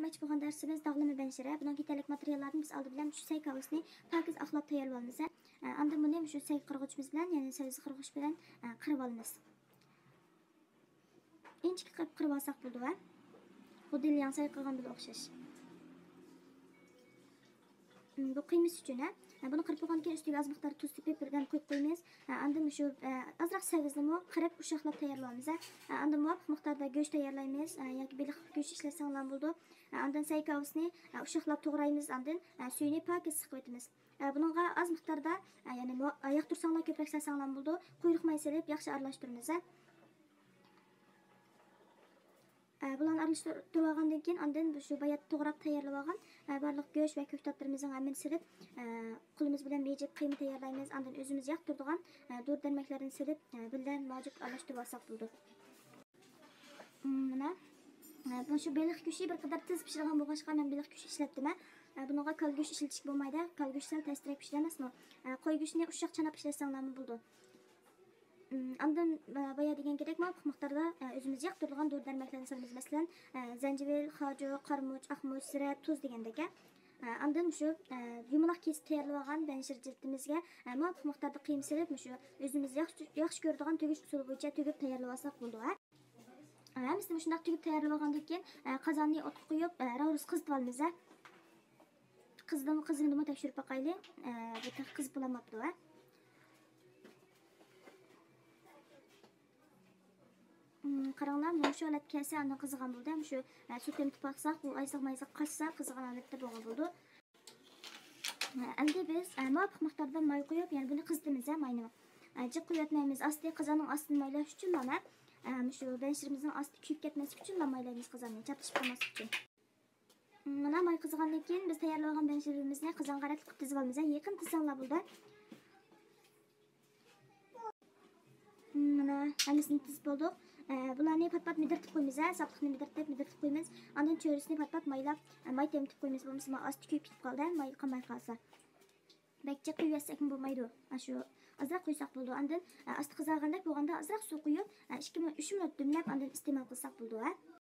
ko'rmoqchi bo'lgan darsimiz dog'lama banshira. Bundan yetarlik materiallarni biz oldi bilan shu say kavusni pakiz aqlab tayyorlab olamiz. Anda buni shu say qirg'ichimiz bilan, ya'ni sayz qirg'ich bilan qirib olamiz. Inchik qirib olsak bo'ldi va xuddi say qilgan bilan o'xshash. Bu qiymiz uchun buni qirib bo'lgandan keyin ustiga oz miqdorda tuz sepib birdan qo'yib qo'yamiz. Andan shu ozroq savizni qirib ushoqlab tayyorlaymiz. Andan muvofiq miqdorda go'sht tayyorlaymiz yoki beliq go'sht ishlatsak ham bo'ldi. Andan say kavusni ushoqlab to'g'raymiz. Andan suyini pakiz siqib etamiz. Buningga oz miqdorda, ya'ni yoqtirsanglar ko'proq salsang ham bo'ldi. Quyruq may solib yaxshi aralashtiramiz. Bularni aralashtirib olgandan keyin andan shu bayat to'g'rab tayyorlab olgan barliq go'sht va ko'ktatlarimizning hammani silib qo'limiz bilan bejib qiyma tayyorlaymiz. Andan o'zimiz yoqtirgan do'r darmaklarini silib birdan mavjud aralashtirib olsak bo'ldi. Mana bu shu beliq go'shti bir qadar tez pishirgan bo'lg'achqa men beliq go'shti ishlatdim. Bunga kal go'sht ishlatish bo'lmaydi. Kal go'sht sal tezroq pishiramasmi? Qo'y go'shtini ushoq chanab ishlatsanglar bo'ldi. Andan baya degan kerak miqdorda o'zimiz yoqtirgan do'r darmaklarni solamiz. Masalan, zanjibil, xojo, qarmuch, aqmuch, zira, tuz degandek. Andan shu yumaloq kesib tayyorlab olgan banshir jildimizga muvofiq miqdorda qiyma solib, shu o'zimiz yaxshi ko'radigan tugish usuli bo'yicha tugib tayyorlab olsak bo'ldi. Biz shunday tugib tayyorlab olgandan keyin qozonni o'tga qo'yib, ravuz qizitib olamiz. Qizini tekshirib boqaylik. Bu qizib bo'lamapti. Qaranglar, mana shu holat kelsa andan qizigan bo'ldi. Shu sut emtib baqsak, bu ayziq-mayziq qachsa qizigan holatda bo'lgan bo'ldi. Endi biz muvofiq miqdorda may qo'yib, ya'ni buni qizitamiz, mayni. Jiq qo'yatmaymiz. Asti qozonning ostini maylash uchun mana shu banshirimizning osti kuyib ketmaslik uchun maylaymiz qozonni, chapishib qolmaslik uchun. Mana may qizigandan keyin biz tayyorlab olgan banshirimizni qozonga qaratib tizib olamiz. Yaqin tizsanglar bo'ldi. Mana hammasini tizib oldik. Bularni pat-pat midirtib qo'yamiz, sapliqni midirtib qo'yamiz. Andan cho'risini pat-pat maylab, may temtib qo'yamiz. Bo'lmasa osti kuyib ketib qoldi, may qolmay qolsa. Bakcha quyib yassak bo'lmaydi. Shu ozroq qo'ysak bo'ldi. Andan osti qizargandek bo'lganda ozroq suv quyib, 2-3 minut dimlab andan iste'mol qilsak bo'ldi.